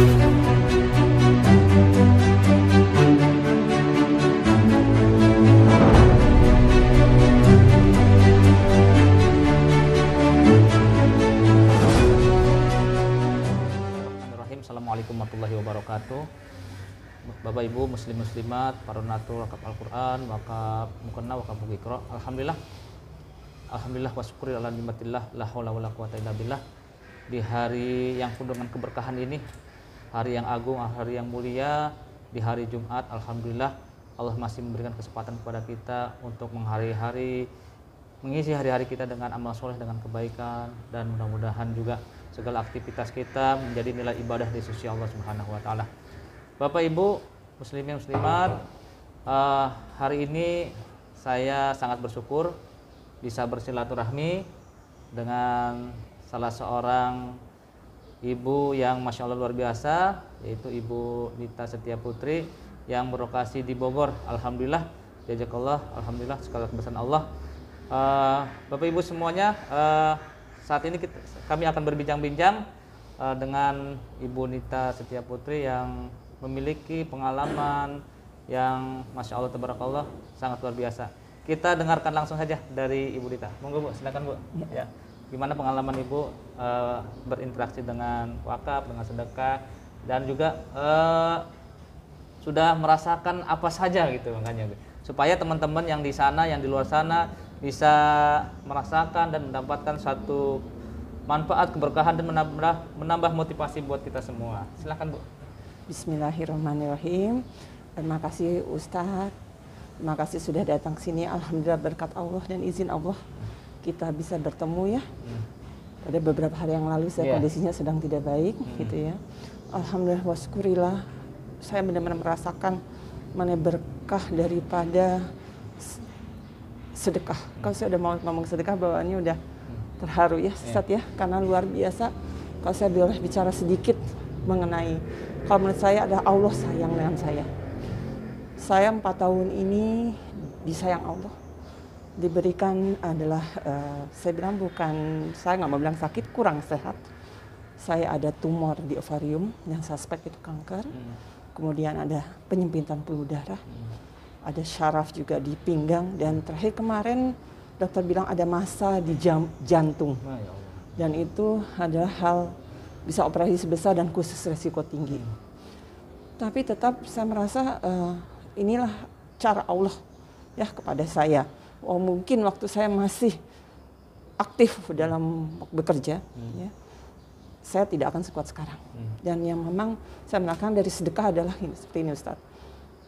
Assalamualaikum warahmatullahi wabarakatuh. Bapak Ibu muslim muslimat, para donatur wakaf Al-Qur'an, wakaf Mukanna, wakaf Iqra. Alhamdulillah wa syukri ala nikmatillah, la haula wala quwata illa billah. Di hari yang penuh dengan keberkahan ini, hari yang agung, hari yang mulia, di hari Jumat, alhamdulillah Allah masih memberikan kesempatan kepada kita untuk mengisi hari-hari kita dengan amal soleh, dengan kebaikan, dan mudah-mudahan juga segala aktivitas kita menjadi nilai ibadah di sisi Allah Subhanahu wa taala. Bapak Ibu muslimin muslimat, hari ini saya sangat bersyukur bisa bersilaturahmi dengan salah seorang ibu yang Masya Allah luar biasa, yaitu Ibu Nita Setia Putri yang berlokasi di Bogor. Alhamdulillah, jazakallah, alhamdulillah, segala kebesaran Allah. Bapak Ibu semuanya, saat ini kami akan berbincang-bincang dengan Ibu Nita Setia Putri yang memiliki pengalaman yang Masya Allah tabarakallah sangat luar biasa. Kita dengarkan langsung saja dari Ibu Nita. Monggo Bu, silakan Bu. Ya. Gimana pengalaman Ibu berinteraksi dengan wakaf, dengan sedekah, dan juga sudah merasakan apa saja gitu makanya, supaya teman-teman yang di sana, yang di luar sana bisa merasakan dan mendapatkan satu manfaat, keberkahan, dan menambah motivasi buat kita semua. Silakan Bu. Bismillahirrahmanirrahim. Terima kasih Ustadz. Terima kasih sudah datang ke sini. Alhamdulillah berkat Allah dan izin Allah kita bisa bertemu ya. Pada beberapa hari yang lalu saya kondisinya sedang tidak baik gitu ya. Alhamdulillah wa syukurillah. Saya benar-benar merasakan mana berkah daripada sedekah. Kalau saya udah mau ngomong sedekah, bawaannya udah terharu ya Ustaz ya, karena luar biasa. Kalau saya boleh bicara sedikit mengenai, kalau menurut saya adalah Allah sayang dengan saya. Saya 4 tahun ini disayang Allah. Diberikan adalah, saya bilang bukan, saya nggak mau bilang sakit, kurang sehat. Saya ada tumor di ovarium yang suspek itu kanker. Kemudian ada penyempitan pembuluh darah. Ada syaraf juga di pinggang, dan terakhir kemarin dokter bilang ada massa di jantung. Dan itu adalah hal bisa operasi sebesar dan khusus resiko tinggi. Tapi tetap saya merasa inilah cara Allah ya kepada saya. Oh, mungkin waktu saya masih aktif dalam bekerja, ya, saya tidak akan sekuat sekarang. Dan yang memang saya melakukan dari sedekah adalah ini, seperti ini Ustadz.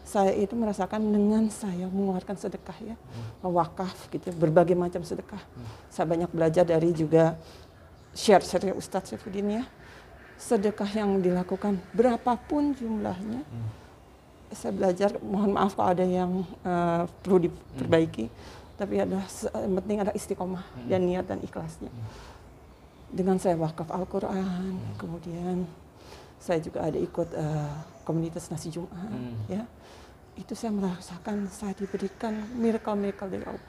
Saya itu merasakan dengan saya mengeluarkan sedekah ya, wakaf gitu, berbagai macam sedekah. Saya banyak belajar dari juga share Ustadz Syaifuddin ya. Sedekah yang dilakukan berapapun jumlahnya, saya belajar, mohon maaf kalau ada yang perlu diperbaiki, tapi yang penting ada istiqomah dan niat dan ikhlasnya. Dengan saya wakaf Al-Quran, kemudian saya juga ada ikut komunitas nasi Jumat, ya. Itu saya merasakan saya diberikan miracle dari Allah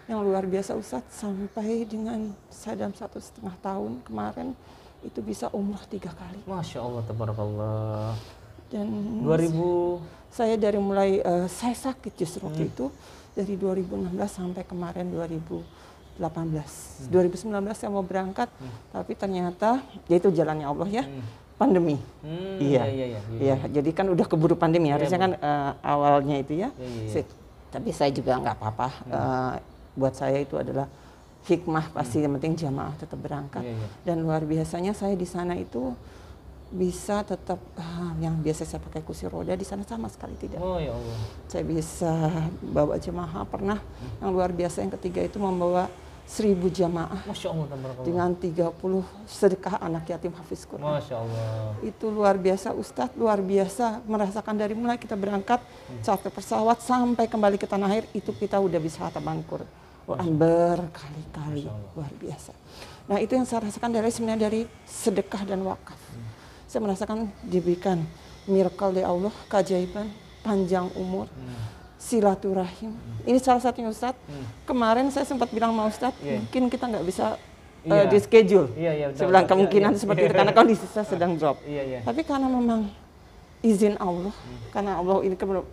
yang luar biasa Ustadz, sampai dengan saya dalam 1,5 tahun kemarin itu bisa umrah 3 kali. Masya Allah, tabarakallah. Dan 2000 saya dari mulai saya sakit justru waktu itu dari 2016 sampai kemarin 2018. 2019 saya mau berangkat, tapi ternyata yaitu jalannya Allah ya. Pandemi. Iya. Jadi kan udah keburu pandemi, harusnya kan awalnya itu ya. Tapi saya juga nggak apa-apa. Buat saya itu adalah hikmah, pasti yang penting jamaah tetap berangkat. Dan luar biasanya saya di sana itu bisa tetap yang biasa saya pakai kursi roda di sana sama sekali tidak. Oh ya Allah. Saya bisa bawa jamaah, pernah yang luar biasa yang ketiga itu membawa 1000 jamaah. Masya Allah, dengan 30 sedekah anak yatim hafiz Quran. Masya Allah. Itu luar biasa Ustadz, luar biasa merasakan dari mulai kita berangkat charter pesawat sampai kembali ke tanah air itu kita udah bisa hataman Quran berkali-kali, luar biasa. Nah itu yang saya rasakan sebenarnya dari sedekah dan wakaf. Saya merasakan diberikan miracle dari Allah, keajaiban, panjang umur, silaturahim. Ini salah satunya Ustadz. Kemarin saya sempat bilang sama Ustadz, mungkin kita nggak bisa di schedule. Iya, Saya bilang kemungkinan seperti itu karena kondisi saya sedang drop. Iya. Tapi karena memang izin Allah, karena Allah ini kan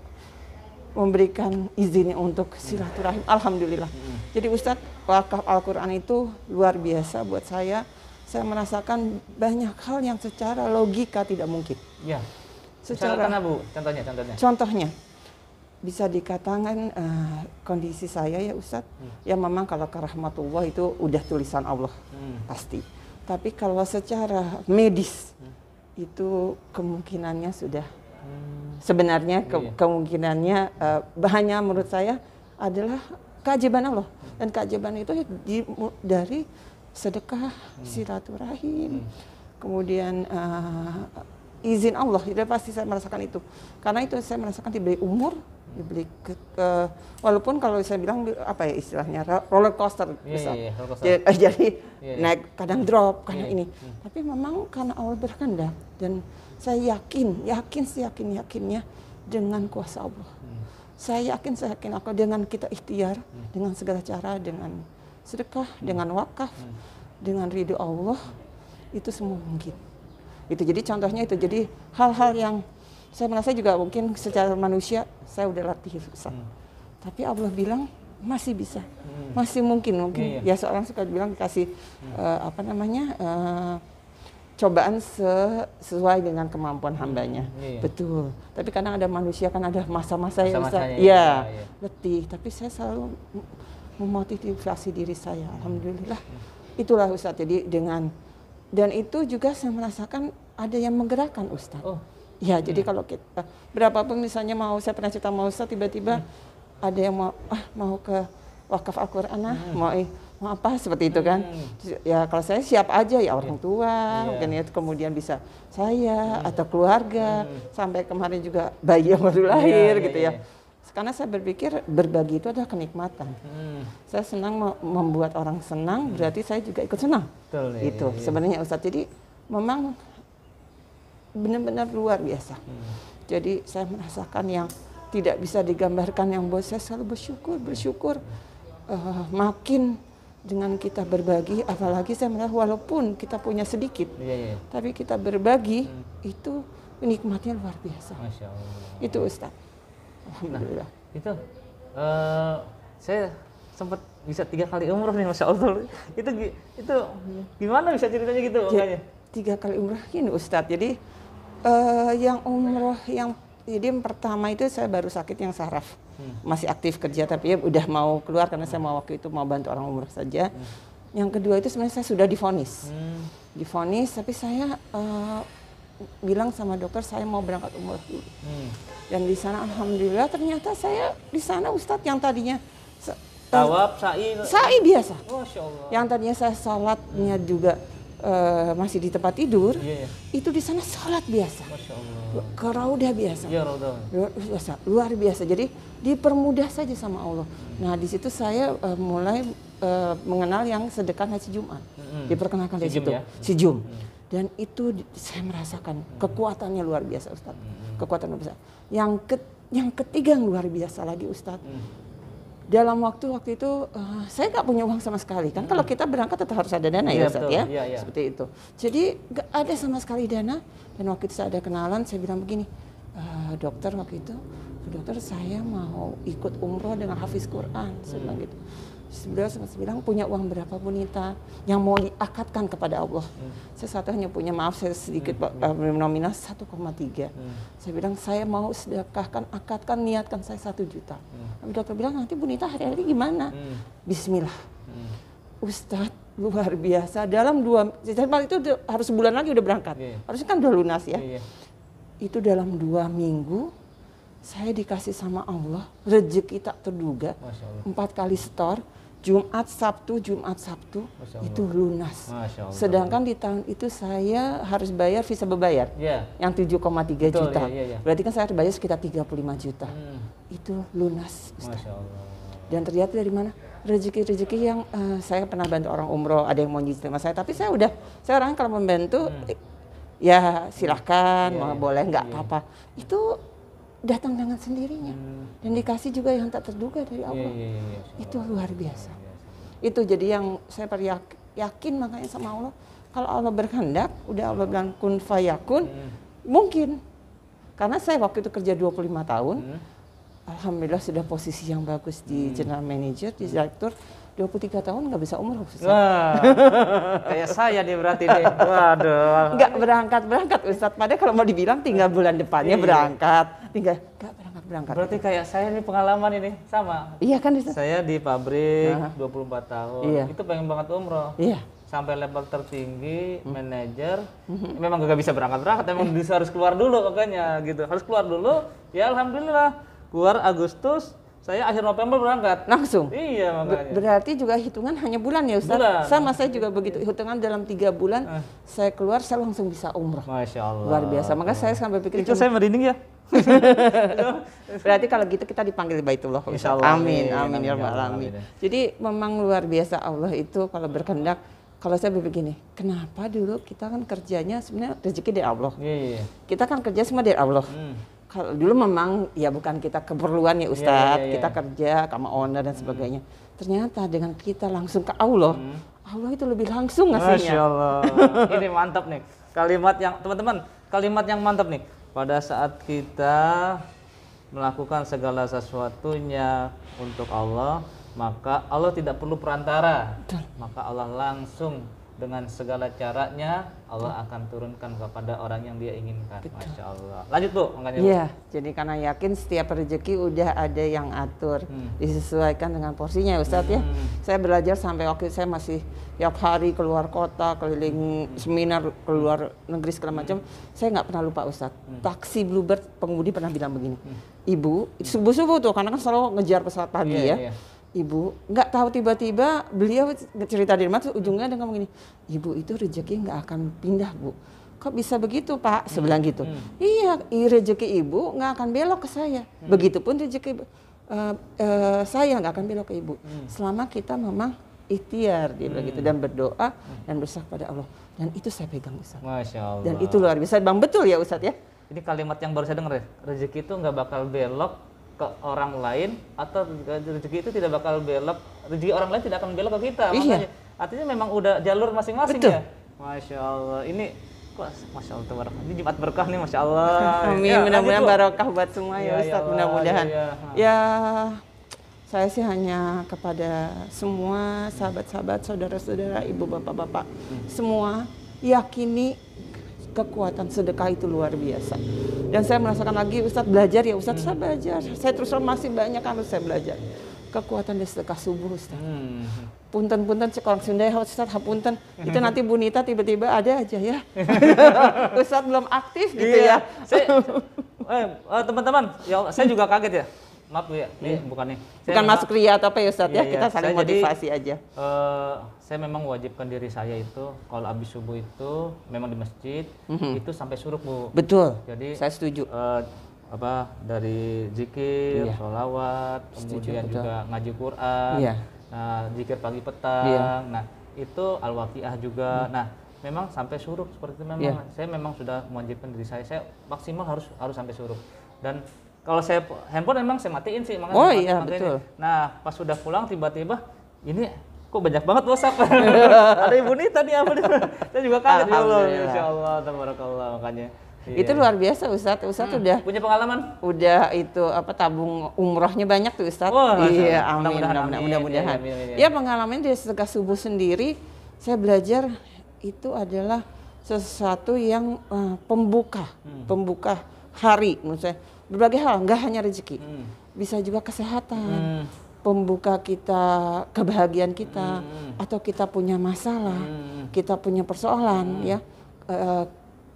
memberikan izinnya untuk silaturahim, alhamdulillah. Jadi Ustadz, wakaf Al-Quran itu luar biasa buat saya. Saya merasakan banyak hal yang secara logika tidak mungkin. Iya. Secara Bu, contohnya. Contohnya, bisa dikatakan kondisi saya ya Ustadz, ya memang kalau ke rahmatullah itu udah tulisan Allah, pasti. Tapi kalau secara medis, itu kemungkinannya sudah, sebenarnya kemungkinannya hanya menurut saya adalah keajaiban Allah. Dan keajaiban itu dari sedekah, silaturahim, kemudian izin Allah, itu pasti saya merasakan itu. Karena itu saya merasakan diberi umur, diberi walaupun kalau saya bilang apa ya istilahnya roller coaster, jadi naik kadang drop karena ini. Tapi memang karena Allah berkehendak dan saya yakinnya dengan kuasa Allah. Saya yakin aku dengan kita ikhtiar, dengan segala cara, dengan sedekah, dengan wakaf, dengan ridho Allah, itu semua mungkin. Itu jadi contohnya itu, jadi hal-hal yang saya merasa juga mungkin secara manusia saya udah latih susah. Tapi Allah bilang masih bisa, masih mungkin. Ya seorang suka bilang dikasih cobaan sesuai dengan kemampuan hambanya. Betul. Tapi kadang ada manusia kan ada masa-masa yang letih. Tapi saya selalu memotivasi diri saya. Alhamdulillah. Itulah Ustadz. Jadi dan itu juga saya merasakan ada yang menggerakkan Ustadz. Ya, jadi kalau kita berapapun misalnya saya pernah cerita mau Ustadz, tiba-tiba ada yang mau ke wakaf Al-Quran, mau apa seperti itu kan. Ya kalau saya siap aja ya orang tua, kemudian bisa saya atau keluarga, sampai kemarin juga bayi yang baru lahir gitu ya. Karena saya berpikir berbagi itu adalah kenikmatan. Saya senang membuat orang senang, berarti saya juga ikut senang. Itu sebenarnya Ustadz. Jadi memang benar-benar luar biasa. Jadi saya merasakan yang tidak bisa digambarkan, yang buat saya selalu bersyukur. Makin dengan kita berbagi, apalagi saya melihat walaupun kita punya sedikit, tapi kita berbagi itu nikmatnya luar biasa. Masya Allah. Itu Ustadz. Alhamdulillah. Itu saya sempat bisa 3 kali umroh nih, Masya Allah. Itu gimana bisa ceritanya gitu? Makanya 3 kali umroh ini Ustadz. Jadi yang umroh jadi yang pertama itu saya baru sakit yang saraf, masih aktif kerja tapi ya udah mau keluar karena saya mau waktu itu mau bantu orang umroh saja. Yang kedua itu sebenarnya saya sudah divonis, tapi saya bilang sama dokter saya mau berangkat umroh dulu. Dan di sana alhamdulillah ternyata saya di sana Ustadz yang tadinya tawaf, sa'i biasa. Masya Allah. Yang tadinya saya salatnya juga masih di tempat tidur, itu di sana salat biasa. Masya Allah. Ke raudah biasa. Ya, raudah. Luar biasa. Jadi dipermudah saja sama Allah. Nah di situ saya mulai mengenal yang sedekah Haji Jumat. Diperkenalkan di situ. Sijum. Dan itu saya merasakan kekuatannya luar biasa Ustadz. Kekuatan luar biasa. Yang ketiga yang luar biasa lagi Ustadz. Dalam waktu itu saya nggak punya uang sama sekali kan. Kalau kita berangkat tetap harus ada dana ya Ustadz ya. Seperti itu. Jadi nggak ada sama sekali dana. Dan waktu itu saya ada kenalan, saya bilang begini, dokter waktu itu, dokter saya mau ikut umroh dengan hafiz Quran. Saya bilang gitu. Beliau bilang punya uang berapa Bu Nita yang mau diakatkan kepada Allah. Saya satu hanya punya, maaf saya sedikit nominal 1,3. Saya bilang saya mau sedekahkan, akatkan, niatkan saya 1 juta. Tapi dokter bilang nanti Bu Nita hari-hari gimana? Bismillah. Ustadz luar biasa, dalam 2 itu harus sebulan lagi udah berangkat. Harusnya kan udah lunas ya. Itu dalam 2 minggu saya dikasih sama Allah rezeki tak terduga. 4 kali setor. Jumat Sabtu itu lunas. Sedangkan di tahun itu saya harus bayar visa berbayar yang 7,3 juta. Berarti kan saya harus bayar sekitar 35 juta. Itu lunas. Dan ternyata dari mana? Rezeki-rezeki yang saya pernah bantu orang umroh, ada yang mau nyicil sama saya. Tapi saya orang kalau membantu ya silahkan, boleh nggak apa-apa. Itu datang dengan sendirinya dan dikasih juga yang tak terduga dari Allah. Itu luar biasa. Itu jadi yang saya yakin makanya sama Allah. Kalau Allah berkehendak, udah Allah bilang kun fayakun, mungkin. Karena saya waktu itu kerja 25 tahun, alhamdulillah sudah posisi yang bagus di general manager, di direktur. 23 tahun nggak bisa umroh. Wah, kayak saya dia berarti deh. Waduh. Nggak berangkat Ustadz. Padahal kalau mau dibilang tinggal bulan depannya berangkat. Tinggal nggak berangkat. Berarti kayak saya ini pengalaman ini sama. Iya kan Ustadz? Saya di pabrik 24 tahun. Iya. Itu pengen banget umroh. Iya. Sampai level tertinggi, manajer. Memang gak bisa berangkat. Emang harus keluar dulu makanya gitu. Harus keluar dulu. Ya alhamdulillah. Keluar Agustus. Saya akhir November berangkat. Langsung? Iya makanya. Berarti juga hitungan hanya bulan ya Ustaz? Bulan. Sama saya juga begitu, hitungan dalam 3 bulan saya keluar, saya langsung bisa umroh. Masya Allah. Luar biasa, maka saya sampai pikir itu saya merinding ya. Berarti kalau gitu kita dipanggil Baitullah. Insya Allah. Amin ya rabbal alamin. Jadi memang luar biasa Allah itu kalau berkehendak. Kalau saya begini, kenapa dulu kita kan kerjanya sebenarnya rezeki dari Allah. Iya. Kita kan kerja semua dari Allah. Kalau dulu memang ya bukan kita keperluan ya Ustadz, kita kerja sama owner dan sebagainya. Ternyata dengan kita langsung ke Allah, Allah itu lebih langsung ngasihnya. Masya Allah. Ini mantap nih. Kalimat yang teman-teman, kalimat yang mantap nih. Pada saat kita melakukan segala sesuatunya untuk Allah, maka Allah tidak perlu perantara. Betul. Maka Allah langsung dengan segala caranya Allah akan turunkan kepada orang yang dia inginkan. Betul. Masya Allah. Lanjut Bu, makanya. Iya, jadi karena yakin setiap rezeki udah ada yang atur, disesuaikan dengan porsinya Ustadz ya. Saya belajar sampai waktu saya masih tiap hari keluar kota, keliling seminar, keluar negeri segala macam. Saya nggak pernah lupa Ustadz. Taksi Bluebird pengemudi pernah bilang begini, Ibu, subuh-subuh tuh karena kan selalu ngejar pesawat pagi ya. Ibu, nggak tahu tiba-tiba beliau cerita di rumah tuh ujungnya dia ngomong gini, Ibu itu rezeki nggak akan pindah Bu. Kok bisa begitu Pak? Saya bilang gitu. Iya, rezeki Ibu nggak akan belok ke saya. Begitupun rezeki saya nggak akan belok ke Ibu. Selama kita memang ikhtiar dia bilang gitu dan berdoa dan bersah pada Allah. Dan itu saya pegang Ustaz. Masya Allah. Dan itu luar biasa. Bang betul ya Ustaz ya? Ini kalimat yang baru saya dengar ya. Rezeki itu nggak bakal belok ke orang lain atau rezeki itu tidak bakal belok, rezeki orang lain tidak akan belok ke kita. Makanya artinya memang udah jalur masing-masing ya. Masya Allah. Ini kok Masya Allah tabarak. Ini Jumat berkah nih Masya Allah. Amin. Ya, mudah-mudahan barokah buat semua ya Ustaz. Mudah-mudahan. Ya saya sih hanya kepada semua sahabat-sahabat, saudara-saudara, ibu, bapak-bapak, semua yakini kekuatan sedekah itu luar biasa. Dan saya merasakan lagi Ustadz belajar ya Ustadz, saya belajar. Saya terus masih banyak harus saya belajar. Kekuatan dari sedekah subuh Ustadz. Punten-punten cek orang Sunda ya Ustadz, hapunten. Itu nanti Bu Nita tiba-tiba ada aja ya. Ustadz belum aktif gitu ya. Teman-teman, ya saya juga kaget ya. Maaf Bu ya, ini bukan nih. Bukan masuk ria atau apa ya Ustadz ya, kita saling motivasi aja. Saya memang mewajibkan diri saya itu kalau habis subuh itu memang di masjid itu sampai suruk Bu. Betul. Jadi saya setuju. Dari zikir, sholawat, kemudian juga ngaji Quran, nah zikir pagi petang, nah itu al-waqiah juga. Nah memang sampai suruk seperti itu memang. Saya memang sudah mewajibkan diri saya maksimal harus sampai suruk. Dan kalau saya handphone memang saya matiin sih, makanya betul. Nah pas sudah pulang tiba-tiba ini kok banyak banget WhatsApp. Ada Ibu Nita nih apa nih? Saya juga kaget ya Allah. Insya Allah, tabarakallah makanya. Itu luar biasa Ustadz. Ustadz udah punya pengalaman? Udah itu tabung umrohnya banyak tuh Ustadz. Iya, amin. Mudah-mudahan. Ya pengalaman dari sedekah subuh sendiri, saya belajar itu adalah sesuatu yang pembuka hari menurut saya. Berbagai hal, nggak hanya rezeki, bisa juga kesehatan, pembuka kita kebahagiaan kita, atau kita punya masalah, kita punya persoalan, ya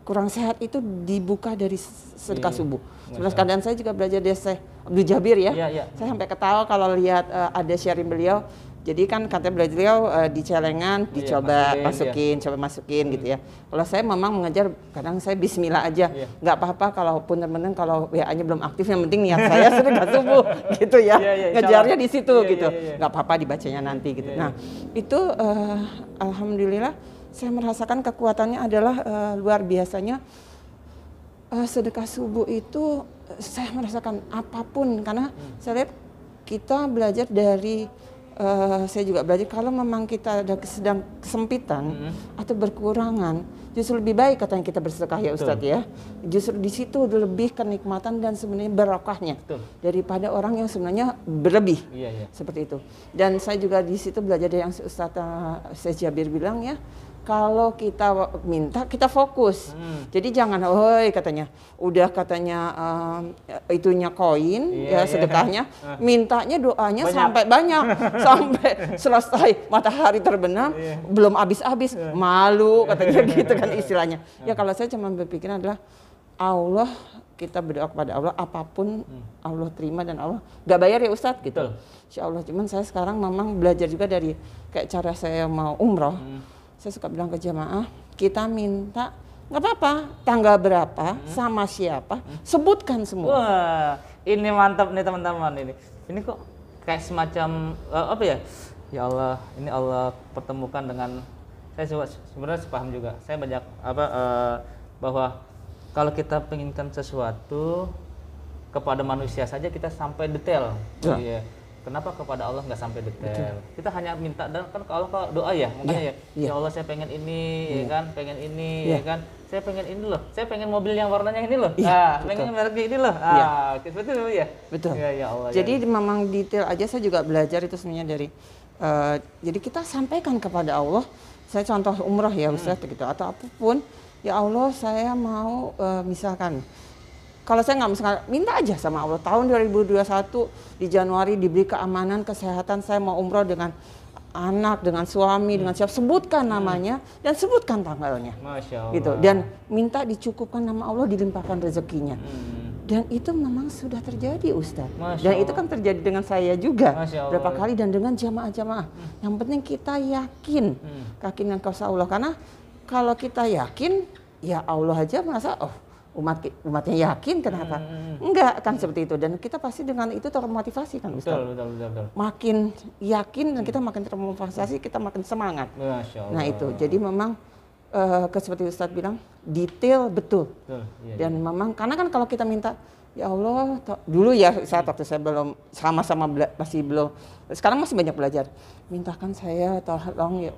kurang sehat itu dibuka dari sedekah subuh. Sebenarnya keadaan saya juga belajar dari Abdul Jabir ya. Saya sampai ketawa kalau lihat ada sharing beliau. Jadi kan katanya beliau di celengan dicoba masukin gitu ya. Kalau saya memang mengajar kadang saya bismillah aja. Nggak apa-apa kalaupun teman-teman kalau WA-nya belum aktif, yang penting niat saya sedekah subuh gitu ya. Ngejarnya di situ gitu. Nggak apa-apa dibacanya nanti gitu. Nah, itu alhamdulillah saya merasakan kekuatannya adalah luar biasanya. Sedekah subuh itu saya merasakan apapun karena saya lihat kita belajar dari saya juga belajar kalau memang kita ada sedang kesempitan atau berkurangan, justru lebih baik katanya kita bersedekah ya Ustadz ya. Justru di situ lebih kenikmatan dan sebenarnya barokahnya daripada orang yang sebenarnya berlebih. Seperti itu. Dan saya juga di situ belajar dari yang Ustadz Jabir bilang ya, kalau kita minta kita fokus. Jadi jangan katanya udah katanya itunya koin sedekahnya, mintanya doanya sampai banyak sampai selesai matahari terbenam belum habis-habis, malu katanya gitu kan istilahnya. Ya kalau saya cuma berpikiran adalah Allah, kita berdoa kepada Allah apapun Allah terima dan Allah nggak bayar ya Ustadz gitu. Insya Allah. Cuman saya sekarang memang belajar juga dari kayak cara saya mau umroh. Saya suka bilang ke jamaah, kita minta nggak apa-apa, tanggal berapa, sama siapa, sebutkan semua. Wah, ini mantap nih teman-teman ini. Ini kok kayak semacam apa ya? Ya Allah, ini Allah pertemukan dengan saya sebenarnya sepaham juga. Saya banyak bahwa kalau kita penginginkan sesuatu kepada manusia saja kita sampai detail. Iya. Kenapa kepada Allah nggak sampai detail? Kita hanya minta, dan kan kalau doa ya, makanya ya Allah saya pengen ini, ya kan, pengen ini, ya kan, saya pengen ini loh, saya pengen mobil yang warnanya ini loh, pengen merek ini loh, betul ya. Betul. Ya Allah. Jadi memang detail aja saya juga belajar itu sebenarnya dari, jadi kita sampaikan kepada Allah. Saya contoh umroh ya Ustaz gitu atau apapun, ya Allah saya mau misalkan. Kalau saya nggak misalkan, minta aja sama Allah. Tahun 2021 di Januari diberi keamanan, kesehatan, saya mau umroh dengan anak, dengan suami, dengan siapa. Sebutkan namanya dan sebutkan tanggalnya. Masya Allah. Gitu. Dan minta dicukupkan nama Allah, dilimpahkan rezekinya. Dan itu memang sudah terjadi Ustadz. Dan itu kan terjadi dengan saya juga berapa kali dan dengan jamaah-jamaah. Yang penting kita yakin keyakinan kuasa Allah. Karena kalau kita yakin, ya Allah aja merasa umatnya yakin, kenapa? Enggak kan seperti itu. Dan kita pasti dengan itu termotivasi kan Ustaz. Betul. Makin yakin dan kita makin termotivasi, kita makin semangat. Nah itu, jadi memang seperti Ustaz bilang, detail betul. Dan memang, karena kan kalau kita minta, ya Allah, dulu ya saat waktu saya belum sama-sama masih belum, sekarang masih banyak belajar. Mintakan saya tolong ya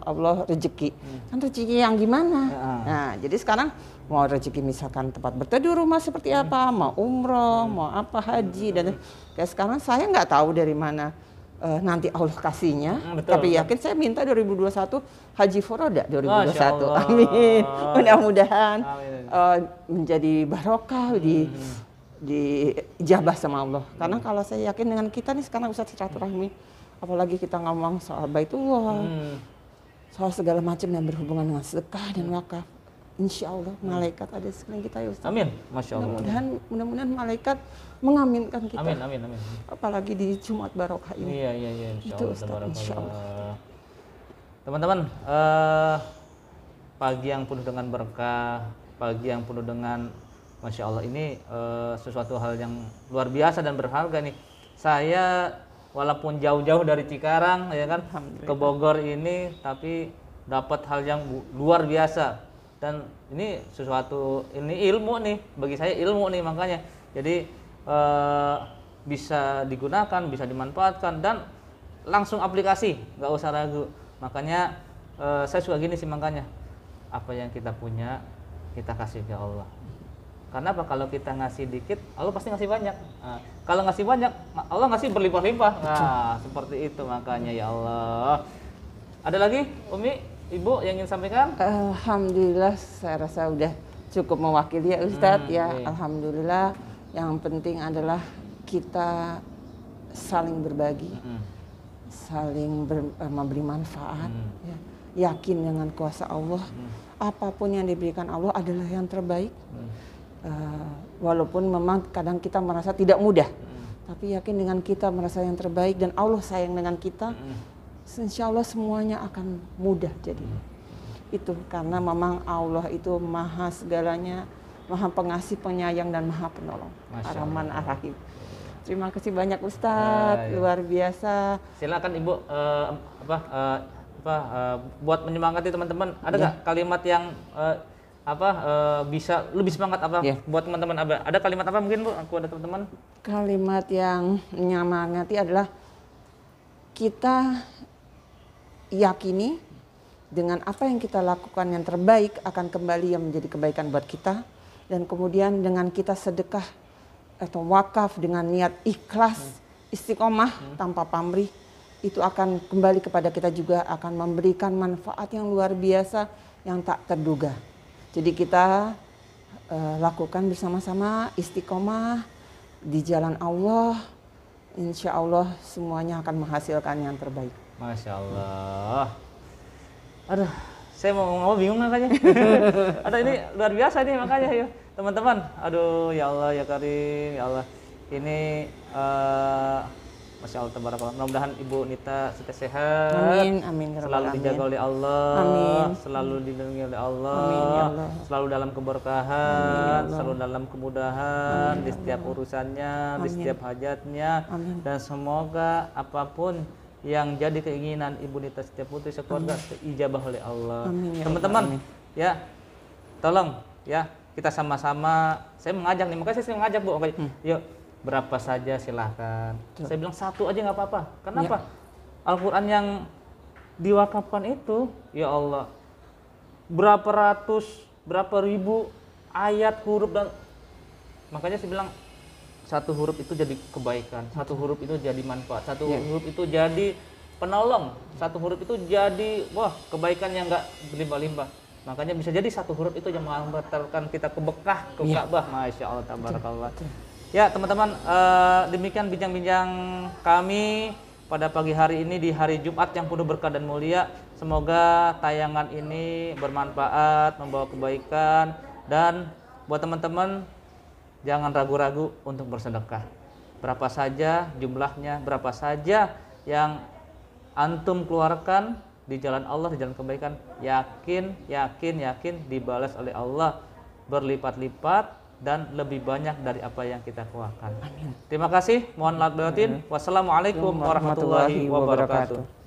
Allah rezeki. Kan rezeki yang gimana? Nah, jadi sekarang mau rezeki misalkan tempat berteduh rumah seperti apa, mau umroh, mau apa haji dan kayak sekarang saya nggak tahu dari mana nanti Allah kasihnya. Tapi yakin saya minta 2021 haji furoda 2021. Amin. Mudah-mudahan menjadi barokah di ijabah sama Allah. Karena kalau saya yakin dengan kita nih sekarang Ustaz silaturahmi, apalagi kita ngomong soal Baitullah, soal segala macam yang berhubungan dengan sedekah dan wakaf. Insya Allah malaikat ada di sekeliling kita ya Ustaz. Amin. Masya Allah. Mudah-mudahan malaikat mengaminkan kita. Amin. Apalagi di Jumat Barokah ini. Iya. Itu Ustaz, insya Allah. Teman-teman, pagi yang penuh dengan berkah, pagi yang penuh dengan Masya Allah, ini sesuatu hal yang luar biasa dan berharga nih. Saya walaupun jauh-jauh dari Cikarang ya kan ke Bogor ini, tapi dapat hal yang luar biasa. Dan ini sesuatu, ini ilmu nih, bagi saya ilmu nih, makanya jadi bisa digunakan, bisa dimanfaatkan dan langsung aplikasi, nggak usah ragu. Makanya saya suka gini sih, makanya apa yang kita punya kita kasih ke Allah. Karena apa? Kalau kita ngasih dikit, Allah pasti ngasih banyak. Nah, kalau ngasih banyak, Allah ngasih berlimpah-limpah. Nah, seperti itu makanya ya Allah. Ada lagi, Umi, Ibu yang ingin sampaikan? Alhamdulillah, saya rasa udah cukup mewakili ya Ustadz ya. Alhamdulillah, yang penting adalah kita saling berbagi, saling memberi manfaat, ya. Yakin dengan kuasa Allah. Apapun yang diberikan Allah adalah yang terbaik. Walaupun memang kadang kita merasa tidak mudah, tapi yakin dengan kita merasa yang terbaik dan Allah sayang dengan kita, insya Allah semuanya akan mudah jadi. Itu karena memang Allah itu maha segalanya, maha pengasih, penyayang dan maha penolong. Ar-Rahman Ar-Rahim. Terima kasih banyak Ustadz, luar biasa. Silakan Ibu buat menyemangati teman-teman. Ada nggak kalimat yang bisa lebih semangat buat teman-teman? Ada kalimat apa mungkin Bu? Aku ada teman-teman. Kalimat yang menyemangati adalah kita yakini dengan apa yang kita lakukan yang terbaik akan kembali yang menjadi kebaikan buat kita. Dan kemudian dengan kita sedekah atau wakaf dengan niat ikhlas, istiqomah tanpa pamrih, itu akan kembali kepada kita juga, akan memberikan manfaat yang luar biasa yang tak terduga. Jadi kita lakukan bersama-sama istiqomah di jalan Allah. Insya Allah semuanya akan menghasilkan yang terbaik. Masya Allah. Aduh, saya mau ngomong bingung makanya. Ada ini luar biasa nih makanya ya teman-teman. Aduh ya Allah ya Karim ya Allah. Ini Masya Allah tabarakallah. Mudah-mudahan Ibu Nita sehat. Amin, amin. Selalu dijaga oleh Allah. Amin. Selalu dilindungi oleh Allah. Amin, ya Allah. Selalu dalam keberkahan, selalu dalam kemudahan di setiap urusannya, di setiap hajatnya. Amin. Dan semoga apapun yang jadi keinginan Ibu Nita setiap putri sekeluarga ijabah oleh Allah. Teman-teman, ya tolong ya kita sama-sama. Saya mengajak nih, makanya saya mengajak Bu. Yuk berapa saja silahkan. Saya bilang satu aja nggak apa-apa. Kenapa? Al-Quran yang diwakafkan itu, ya Allah, berapa ratus, berapa ribu ayat, huruf, dan makanya saya bilang satu huruf itu jadi kebaikan, satu huruf itu jadi manfaat, satu huruf itu jadi penolong, satu huruf itu jadi kebaikan yang nggak berlimpah-limpah. Makanya bisa jadi satu huruf itu yang mengantarkan kita ke Mekah, ke Ka'bah. Masya Allah tabarakallah. Ya teman-teman, demikian bincang-bincang kami pada pagi hari ini di hari Jumat yang penuh berkah dan mulia. Semoga tayangan ini bermanfaat, membawa kebaikan, dan buat teman-teman jangan ragu-ragu untuk bersedekah. Berapa saja jumlahnya, berapa saja yang antum keluarkan di jalan Allah, di jalan kebaikan, yakin dibalas oleh Allah berlipat-lipat dan lebih banyak dari apa yang kita keluarkan. Amin. Terima kasih. Mohon maaf batin. Wassalamualaikum warahmatullahi wabarakatuh.